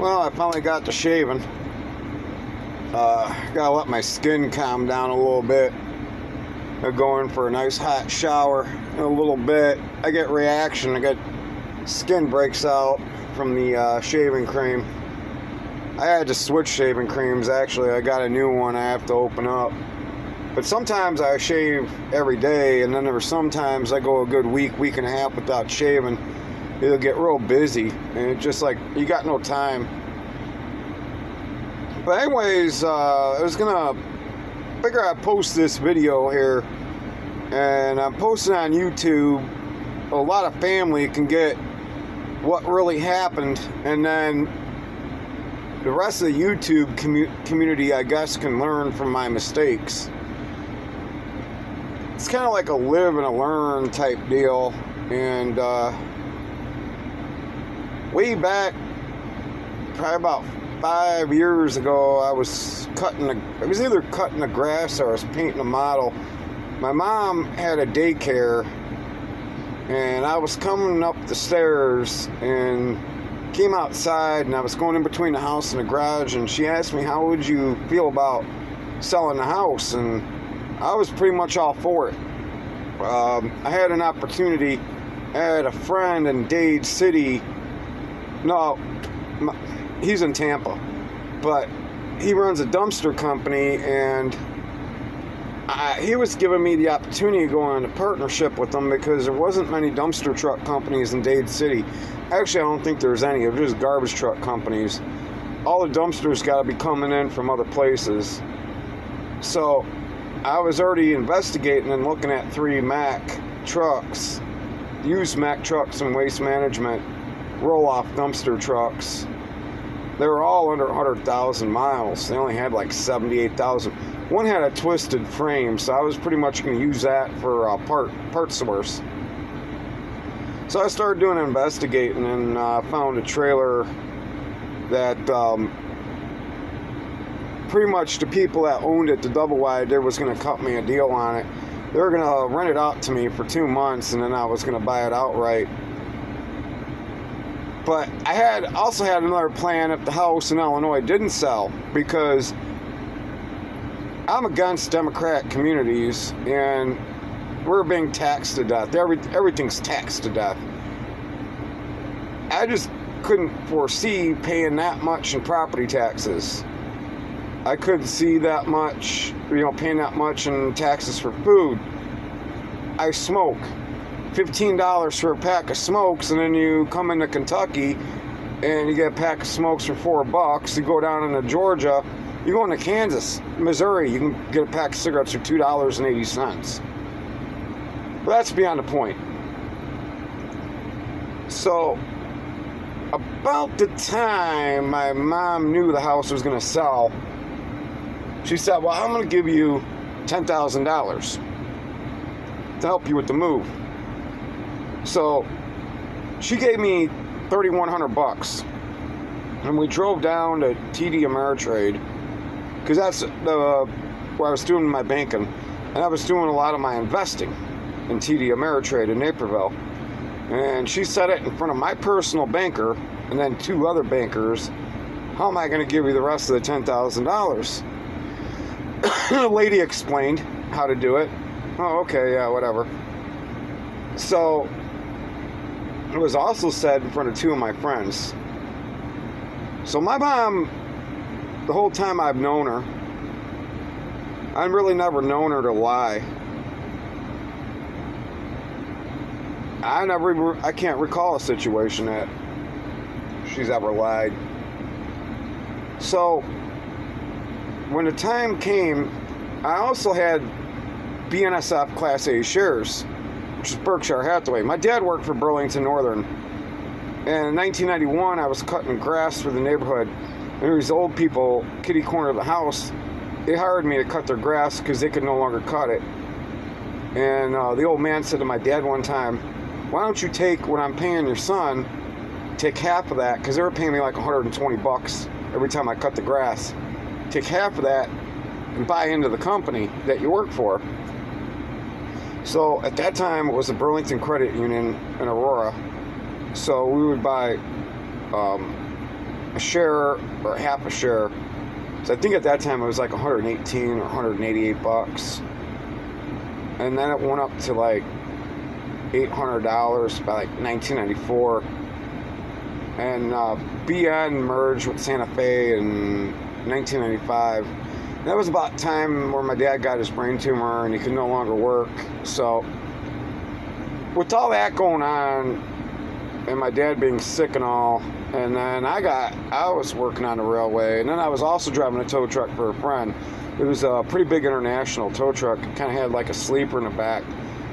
Well, I finally got to shaving. Gotta let my skin calm down a little bit. I'm going for a nice hot shower in a little bit. I get reaction. I get skin breaks out from the shaving cream. I had to switch shaving creams. Actually, I got a new one I have to open up. But sometimes I shave every day, and then there's sometimes I go a good week and a half without shaving. It'll get real busy, and it's just like you got no time. But anyways, I was gonna figure I'd post this video here, and I'm posting on YouTube. A lot of family can get what really happened, and then the rest of the YouTube community, I guess, can learn from my mistakes. It's kind of like a live and a learn type deal. And way back, probably about 5 years ago, I was either cutting the grass or I was painting a model. My mom had a daycare, and I was coming up the stairs and came outside, and I was going in between the house and the garage, and she asked me, how would you feel about selling the house? And I was pretty much all for it. I had an opportunity. I had a friend in Dade City. No, he's in Tampa, but he runs a dumpster company, and he was giving me the opportunity to go into partnership with them because there wasn't many dumpster truck companies in Dade City. Actually, I don't think there's any. They're just garbage truck companies. All the dumpsters got to be coming in from other places. So I was already investigating and looking at 3 Mack trucks, used Mack trucks and Waste Management roll-off dumpster trucks. They were all under 100,000 miles. They only had like 78,000. One had a twisted frame, so I was pretty much going to use that for part source. So I started doing investigating, and found a trailer that pretty much the people that owned it, the double wide, they was going to cut me a deal on it. They were going to rent it out to me for 2 months, and then I was going to buy it outright. But I also had another plan if the house in Illinois didn't sell, because I'm against Democrat communities, and we're being taxed to death. Everything's taxed to death. I just couldn't foresee paying that much in property taxes. I couldn't see that much, paying that much in taxes for food. I smoke. $15 for a pack of smokes, and then you come into Kentucky and you get a pack of smokes for $4. You go down into Georgia, you go into Kansas, Missouri, you can get a pack of cigarettes for $2.80. But that's beyond the point. So about the time my mom knew the house was going to sell, she said, well, I'm going to give you $10,000 to help you with the move. So she gave me $3,100, and we drove down to TD Ameritrade, because that's where I was doing my banking, and I was doing a lot of my investing in TD Ameritrade in Naperville. And she said it in front of my personal banker and then 2 other bankers. How am I going to give you the rest of the $10,000? The lady explained how to do it. Oh, okay, yeah, whatever. So it was also said in front of 2 of my friends. So my mom, the whole time I've known her, I've really never known her to lie. I can't recall a situation that she's ever lied. So when the time came, I also had BNSF Class A shares, which is Berkshire Hathaway. My dad worked for Burlington Northern, and in 1991 I was cutting grass for the neighborhood, and there was old people kitty corner of the house. They hired me to cut their grass because they could no longer cut it. And the old man said to my dad one time, why don't you take what I'm paying your son, take half of that, because they were paying me like $120 every time I cut the grass. Take half of that and buy into the company that you work for. So at that time, it was the Burlington Credit Union in Aurora. So we would buy a share or half a share. So I think at that time it was like 118 or 188 bucks. And then it went up to like $800 by like 1994. And BN merged with Santa Fe in 1995. And that was about the time where my dad got his brain tumor and he could no longer work. So with all that going on, and my dad being sick and all, and then I was working on the railway, and then I was also driving a tow truck for a friend. It was a pretty big international tow truck. It kind of had like a sleeper in the back.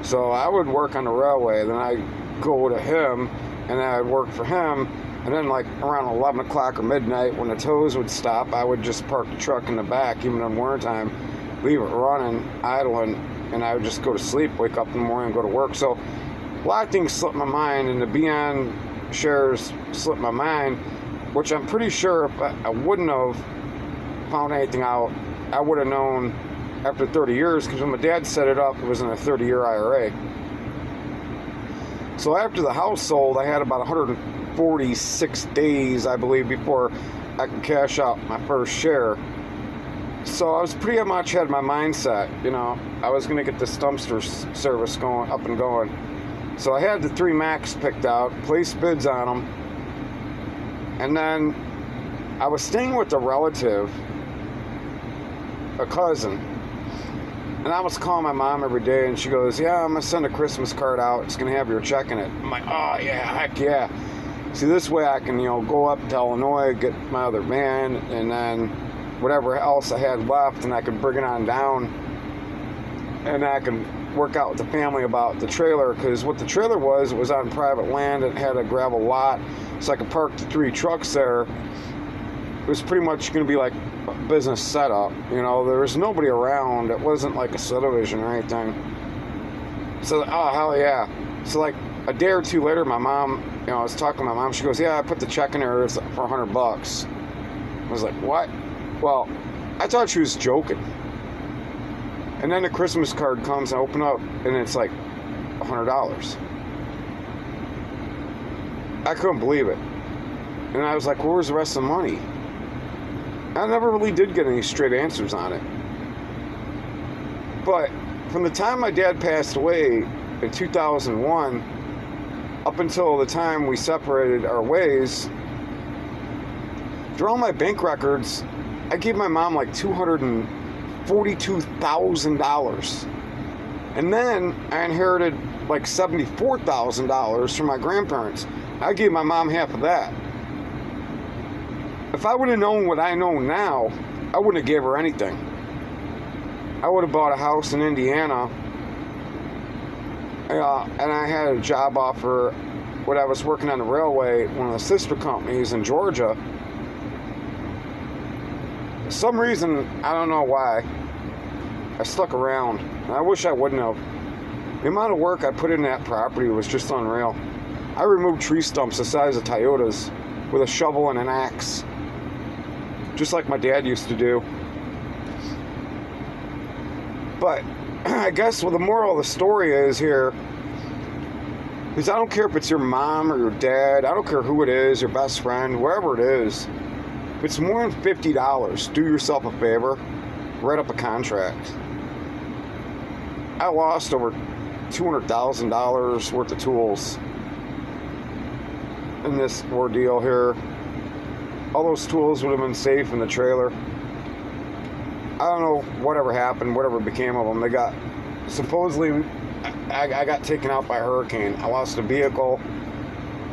So I would work on the railway, then I'd go to him, and then I'd work for him, and then like around 11 o'clock or midnight when the tows would stop, I would just park the truck in the back, even in wintertime, leave it running, idling, and I would just go to sleep, wake up in the morning and go to work. So a lot of things slipped my mind, and the BN shares slipped my mind, which I'm pretty sure if I wouldn't have found anything out, I would have known after 30 years, because when my dad set it up, it was in a 30-year IRA. So after the house sold, I had about 146 days, I believe, before I could cash out my first share. So I was pretty much had my mindset, I was going to get the Stumpster service going up and going. So I had the 3 Macs picked out, placed bids on them, and then I was staying with a relative, a cousin, and I was calling my mom every day, and she goes, yeah, I'm going to send a Christmas card out, it's going to have your check in it. I'm like, oh yeah, heck yeah. See, this way I can, go up to Illinois, get my other van, and then whatever else I had left, and I could bring it on down, and I can work out with the family about the trailer, because what the trailer was, it was on private land, it had a gravel lot, so I could park the 3 trucks there. It was pretty much going to be like a business setup, there was nobody around, it wasn't like a subdivision or anything. So, oh hell yeah. So like a day or two later, my mom, I was talking to my mom, she goes, yeah, I put the check in there for $100. I was like, what? Well, I thought she was joking. And then the Christmas card comes, and I open up, and it's like $100. I couldn't believe it. And I was like, well, where's the rest of the money? I never really did get any straight answers on it. But from the time my dad passed away in 2001, up until the time we separated our ways, through all my bank records, I gave my mom like $242,000. And then I inherited like $74,000 from my grandparents. I gave my mom half of that. If I would have known what I know now, I wouldn't have gave her anything. I would have bought a house in Indiana, and I had a job offer when I was working on the railway, one of the sister companies in Georgia. For some reason, I don't know why, I stuck around. I wish I wouldn't have. The amount of work I put in that property was just unreal. I removed tree stumps the size of Toyotas with a shovel and an axe, just like my dad used to do. But I guess what the moral of the story is here is I don't care if it's your mom or your dad, I don't care who it is, your best friend, wherever it is. If it's more than $50, do yourself a favor, write up a contract. I lost over $200,000 worth of tools in this ordeal here. All those tools would have been safe in the trailer. I don't know whatever happened, whatever became of them. They got, supposedly, I got taken out by a hurricane. I lost a vehicle.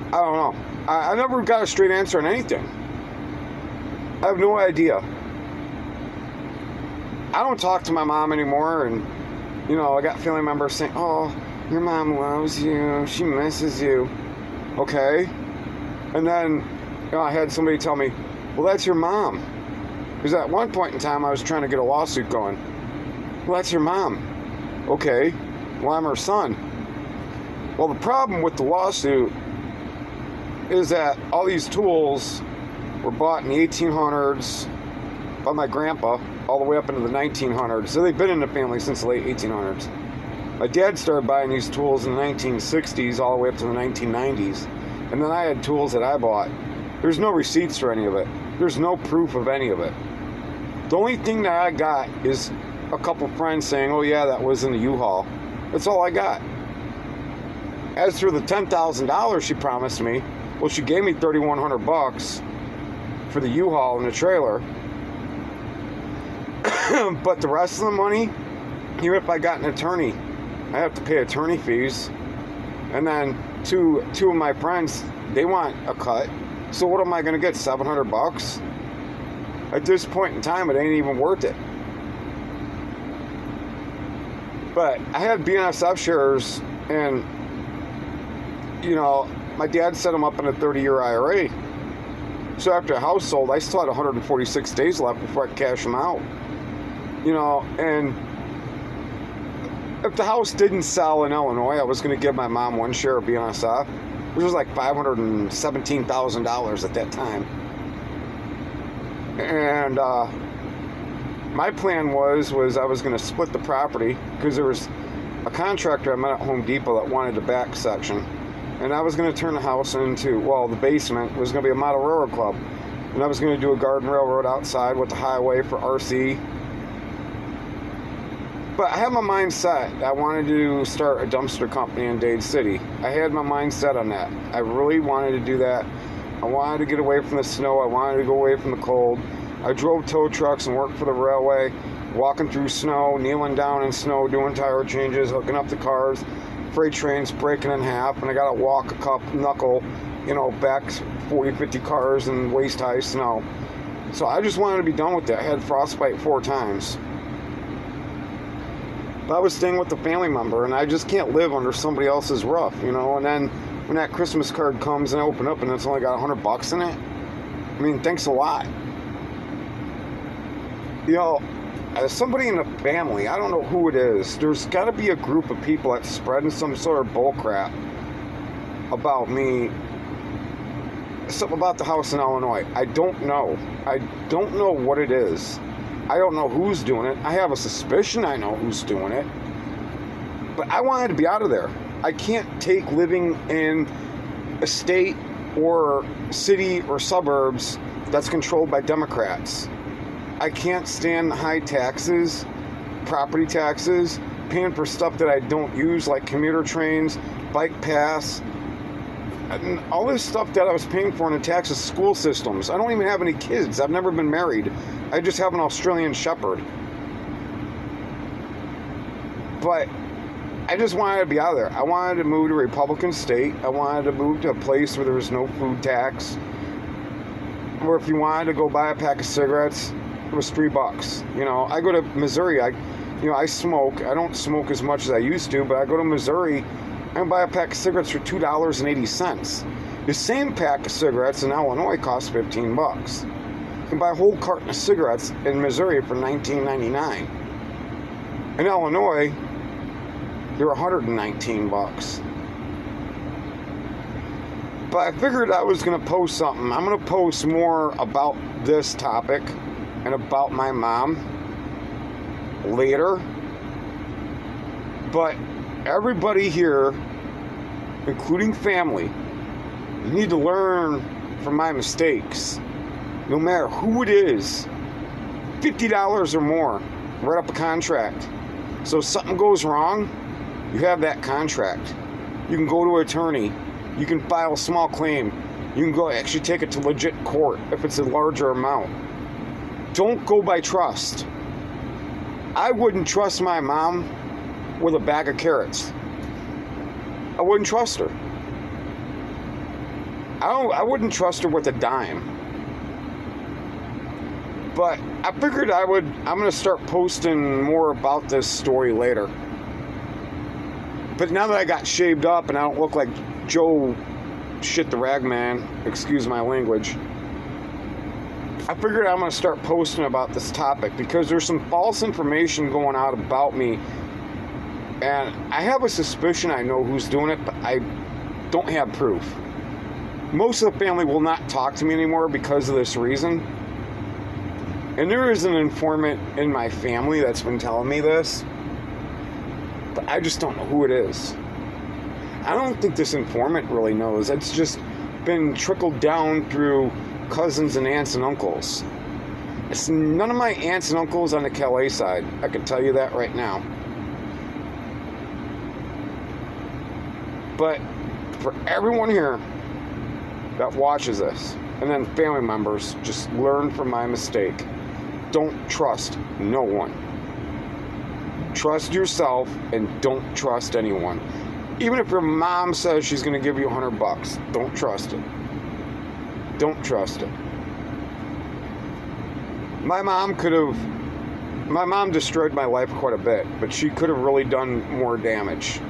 I don't know. I never got a straight answer on anything. I have no idea. I don't talk to my mom anymore, and I got family members saying, oh, your mom loves you, she misses you. Okay. And then I had somebody tell me, well, that's your mom. Because at one point in time, I was trying to get a lawsuit going. Well, that's your mom. Okay. Well, I'm her son. Well, the problem with the lawsuit is that all these tools were bought in the 1800s by my grandpa all the way up into the 1900s. So they've been in the family since the late 1800s. My dad started buying these tools in the 1960s all the way up to the 1990s. And then I had tools that I bought. There's no receipts for any of it. There's no proof of any of it. The only thing that I got is a couple friends saying, oh yeah, that was in the U-Haul. That's all I got. As for the $10,000 she promised me, well, she gave me $3,100 for the U-Haul and the trailer. But the rest of the money, even if I got an attorney, I have to pay attorney fees. And then two of my friends, they want a cut. So what am I going to get, $700? At this point in time, it ain't even worth it. But I had BNSF shares, and, you know, my dad set them up in a 30-year IRA. So after the house sold, I still had 146 days left before I could cash them out. You know, and if the house didn't sell in Illinois, I was going to give my mom one share of BNSF, which was like $517,000 at that time. And my plan was I was going to split the property, because there was a contractor I met at Home Depot that wanted the back section. And I was going to turn the house into, well, the basement was going to be a model railroad club. And I was going to do a garden railroad outside with the highway for RC. But I had my mind set. I wanted to start a dumpster company in Dade City. I had my mind set on that. I really wanted to do that. I wanted to get away from the snow. I wanted to go away from the cold. I drove tow trucks and worked for the railway, walking through snow, kneeling down in snow, doing tire changes, hooking up the cars, freight trains breaking in half, and I got to walk a knuckle, you know, back 40, 50 cars in waist-high snow. So I just wanted to be done with that. I had frostbite 4 times. But I was staying with a family member, and I just can't live under somebody else's roof, you know. And then when that Christmas card comes and I open up and it's only got $100 in it, I mean, thanks a lot. You know, as somebody in the family, I don't know who it is, there's got to be a group of people that's spreading some sort of bullcrap about me, something about the house in Illinois. I don't know. I don't know what it is. I don't know who's doing it. I have a suspicion I know who's doing it. But I wanted to be out of there. I can't take living in a state or city or suburbs that's controlled by Democrats. I can't stand the high taxes, property taxes, paying for stuff that I don't use, like commuter trains, bike pass, and all this stuff that I was paying for in the taxes, school systems. I don't even have any kids. I've never been married. I just have an Australian Shepherd. But I just wanted to be out of there. I wanted to move to a Republican state. I wanted to move to a place where there was no food tax. Or if you wanted to go buy a pack of cigarettes, it was $3. You know, I go to Missouri. I smoke. I don't smoke as much as I used to, but I go to Missouri and buy a pack of cigarettes for $2.80. The same pack of cigarettes in Illinois costs $15. You can buy a whole carton of cigarettes in Missouri for $19.99. In Illinois, they're $119. But I figured I was going to post something. I'm going to post more about this topic and about my mom later. But everybody here, including family, you need to learn from my mistakes. No matter who it is, $50 or more, write up a contract. So if something goes wrong, you have that contract. You can go to an attorney. You can file a small claim. You can go actually take it to legit court if it's a larger amount. Don't go by trust. I wouldn't trust my mom with a bag of carrots. I wouldn't trust her. I wouldn't trust her with a dime. But I figured I'm going to start posting more about this story later. But now that I got shaved up and I don't look like Joe shit the rag man, excuse my language, I figured I'm going to start posting about this topic because there's some false information going out about me. And I have a suspicion I know who's doing it, but I don't have proof. Most of the family will not talk to me anymore because of this reason. And there is an informant in my family that's been telling me this, but I just don't know who it is. I don't think this informant really knows. It's just been trickled down through cousins and aunts and uncles. It's none of my aunts and uncles on the Calais side. I can tell you that right now. But for everyone here that watches this, and then family members, just learn from my mistake. Don't trust no one. Trust yourself and don't trust anyone. Even if your mom says she's going to give you $100, don't trust it. Don't trust it. My mom destroyed my life quite a bit, but she could have really done more damage.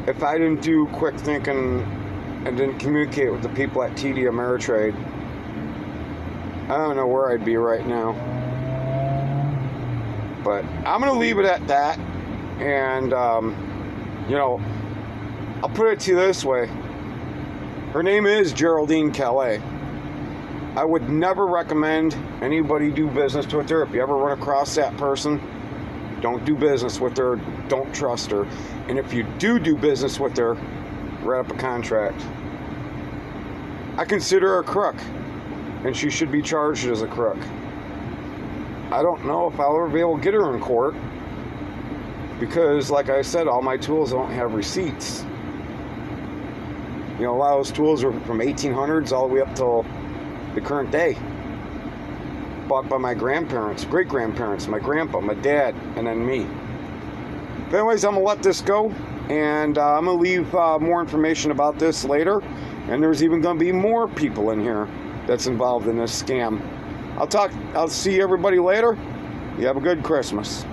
If I didn't do quick thinking and didn't communicate with the people at TD Ameritrade, I don't know where I'd be right now. But I'm going to leave it at that. And, I'll put it to you this way. Her name is Geraldine Calais. I would never recommend anybody do business with her. If you ever run across that person, don't do business with her. Don't trust her. And if you do business with her, write up a contract. I consider her a crook, and she should be charged as a crook. I don't know if I'll ever be able to get her in court because, like I said, all my tools don't have receipts. A lot of those tools are from 1800s all the way up till the current day. Bought by my grandparents, great-grandparents, my grandpa, my dad, and then me. But anyways, I'm going to let this go, and I'm going to leave more information about this later. And there's even going to be more people in here that's involved in this scam. I'll see everybody later. You have a good Christmas.